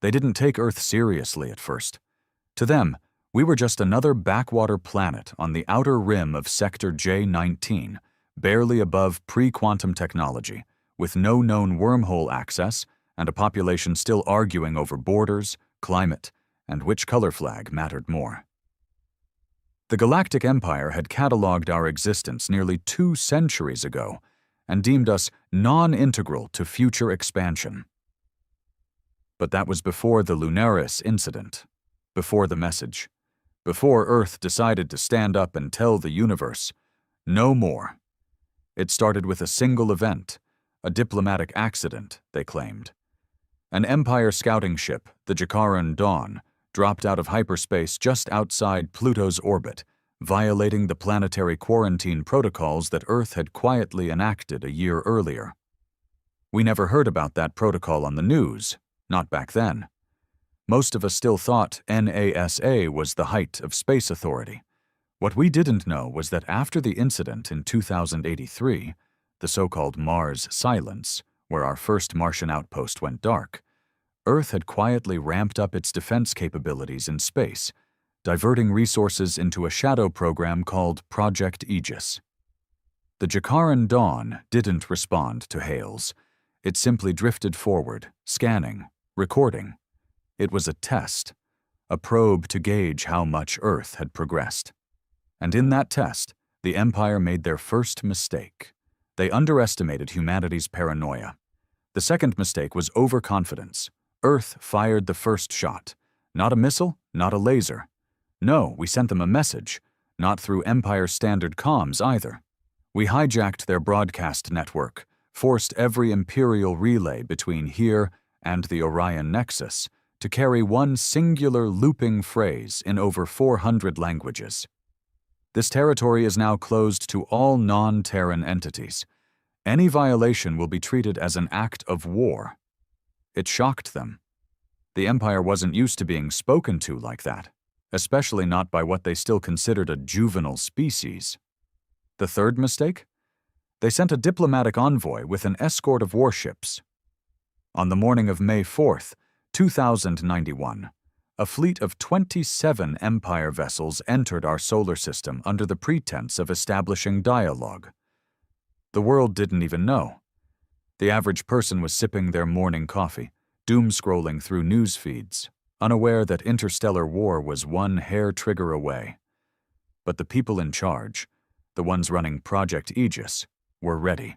They didn't take Earth seriously at first. To them, we were just another backwater planet on the outer rim of Sector J19, barely above pre-quantum technology, with no known wormhole access and a population still arguing over borders, climate, and which color flag mattered more. The Galactic Empire had catalogued our existence nearly 2 centuries ago and deemed us non-integral to future expansion. But that was before the Lunaris incident, before the message, before Earth decided to stand up and tell the universe, no more. It started with a single event, a diplomatic accident, they claimed. An Empire scouting ship, the Jakaran Dawn, dropped out of hyperspace just outside Pluto's orbit, violating the planetary quarantine protocols that Earth had quietly enacted a year earlier. We never heard about that protocol on the news, not back then. Most of us still thought NASA was the height of space authority. What we didn't know was that after the incident in 2083, the so-called Mars silence, where our first Martian outpost went dark, Earth had quietly ramped up its defense capabilities in space, diverting resources into a shadow program called Project Aegis. The Jakaran Dawn didn't respond to hails. It simply drifted forward, scanning, recording. It was a test, a probe to gauge how much Earth had progressed. And in that test, the Empire made their first mistake. They underestimated humanity's paranoia. The second mistake was overconfidence. Earth fired the first shot. Not a missile, not a laser. No, we sent them a message, not through Empire standard comms either. We hijacked their broadcast network, forced every Imperial relay between here and the Orion Nexus to carry one singular looping phrase in over 400 languages. This territory is now closed to all non-Terran entities. Any violation will be treated as an act of war. It shocked them. The Empire wasn't used to being spoken to like that, especially not by what they still considered a juvenile species. The third mistake? They sent a diplomatic envoy with an escort of warships. On the morning of May 4th, 2091, a fleet of 27 Empire vessels entered our solar system under the pretense of establishing dialogue. The world didn't even know. The average person was sipping their morning coffee, doom-scrolling through news feeds, unaware that interstellar war was one hair trigger away. But the people in charge, the ones running Project Aegis, were ready.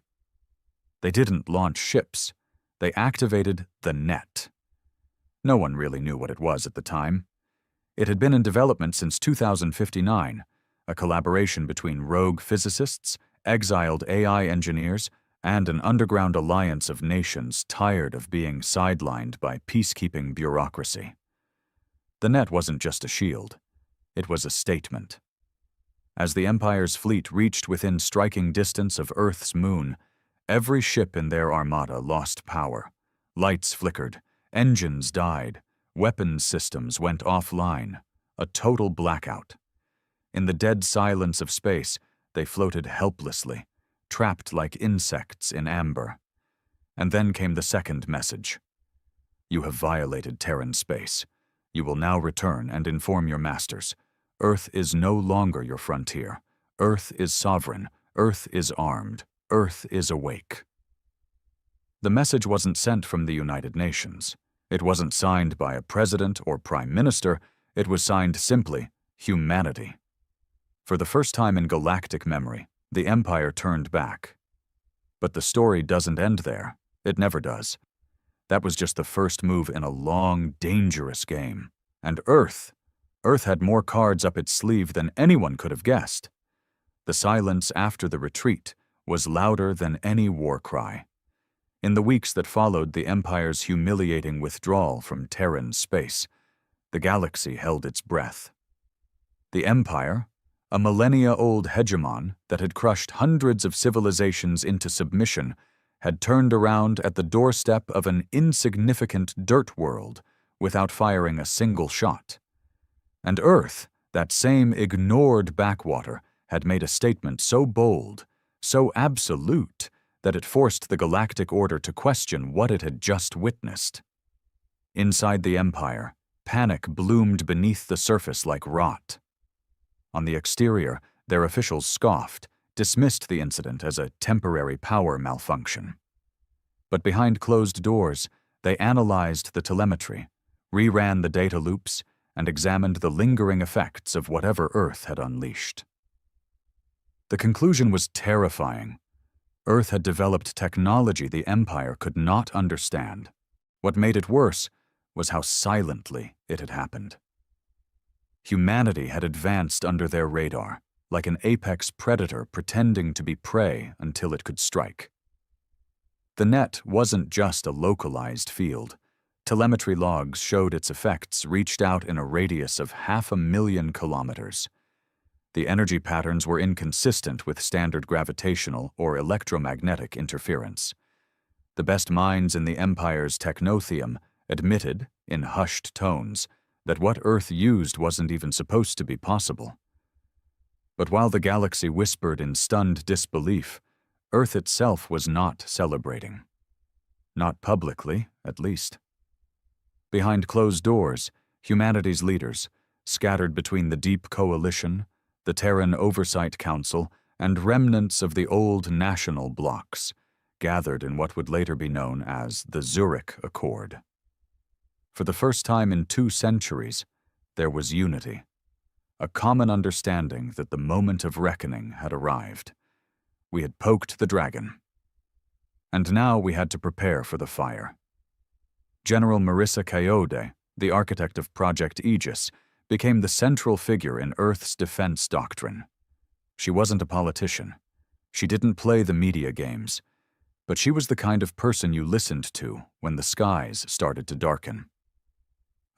They didn't launch ships. They activated the net. No one really knew what it was at the time. It had been in development since 2059, a collaboration between rogue physicists, exiled AI engineers, and an underground alliance of nations tired of being sidelined by peacekeeping bureaucracy. The net wasn't just a shield. It was a statement. As the Empire's fleet reached within striking distance of Earth's moon, every ship in their armada lost power. Lights flickered, engines died, weapons systems went offline, a total blackout. In the dead silence of space, they floated helplessly, trapped like insects in amber. And then came the second message. You have violated Terran space. You will now return and inform your masters. Earth is no longer your frontier. Earth is sovereign. Earth is armed. Earth is awake. The message wasn't sent from the United Nations. It wasn't signed by a president or prime minister. It was signed simply, humanity. For the first time in galactic memory, the Empire turned back. But the story doesn't end there. It never does. That was just the first move in a long, dangerous game. And Earth had more cards up its sleeve than anyone could have guessed. The silence after the retreat was louder than any war cry. In the weeks that followed the Empire's humiliating withdrawal from Terran space, the galaxy held its breath. The Empire, a millennia-old hegemon that had crushed hundreds of civilizations into submission, had turned around at the doorstep of an insignificant dirt world without firing a single shot. And Earth, that same ignored backwater, had made a statement so bold, so absolute, that it forced the galactic order to question what it had just witnessed. Inside the Empire, panic bloomed beneath the surface like rot. On the exterior, their officials scoffed, dismissed the incident as a temporary power malfunction. But behind closed doors, they analyzed the telemetry, reran the data loops, and examined the lingering effects of whatever Earth had unleashed. The conclusion was terrifying. Earth had developed technology the Empire could not understand. What made it worse was how silently it had happened. Humanity had advanced under their radar, like an apex predator pretending to be prey until it could strike. The net wasn't just a localized field. Telemetry logs showed its effects reached out in a radius of 500,000 kilometers. The energy patterns were inconsistent with standard gravitational or electromagnetic interference. The best minds in the Empire's technotheum admitted, in hushed tones, that what Earth used wasn't even supposed to be possible. But while the galaxy whispered in stunned disbelief, Earth itself was not celebrating. Not publicly, at least. Behind closed doors, humanity's leaders, scattered between the Deep Coalition, the Terran Oversight Council, and remnants of the old national blocs, gathered in what would later be known as the Zurich Accord. For the first time in 2 centuries, there was unity, a common understanding that the moment of reckoning had arrived. We had poked the dragon. And now we had to prepare for the fire. General Marissa Coyote, the architect of Project Aegis, became the central figure in Earth's defense doctrine. She wasn't a politician. She didn't play the media games. But she was the kind of person you listened to when the skies started to darken.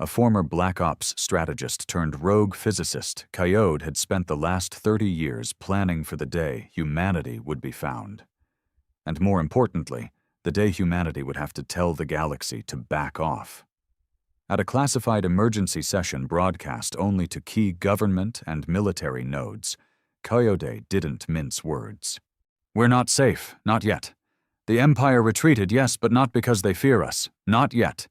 A former Black Ops strategist turned rogue physicist, Coyote had spent the last 30 years planning for the day humanity would be found. And more importantly, the day humanity would have to tell the galaxy to back off. At a classified emergency session broadcast only to key government and military nodes, Coyote didn't mince words. "We're not safe, not yet. The Empire retreated, yes, but not because they fear us, not yet.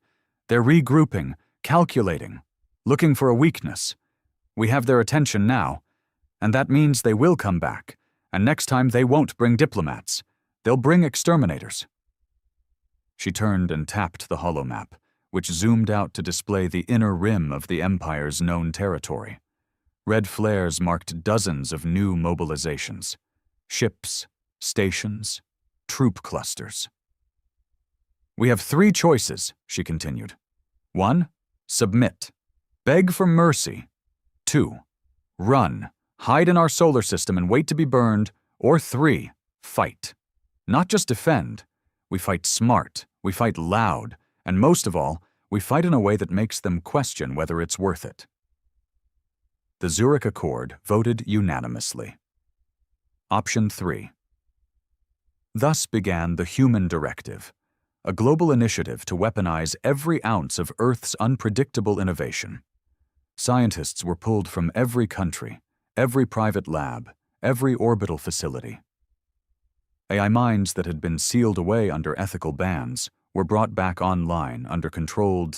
They're regrouping, calculating, looking for a weakness. We have their attention now, and that means they will come back, and next time they won't bring diplomats. They'll bring exterminators." She turned and tapped the holomap, which zoomed out to display the inner rim of the Empire's known territory. Red flares marked dozens of new mobilizations. Ships, stations, troop clusters. "We have 3 choices," she continued. 1. Submit. Beg for mercy. 2. Run. Hide in our solar system and wait to be burned. Or 3. Fight. Not just defend. We fight smart. We fight loud. And most of all, we fight in a way that makes them question whether it's worth it. The Zurich Accord voted unanimously. Option 3. Thus began the Human Directive, a global initiative to weaponize every ounce of Earth's unpredictable innovation. Scientists were pulled from every country, every private lab, every orbital facility. AI minds that had been sealed away under ethical bans were brought back online under controlled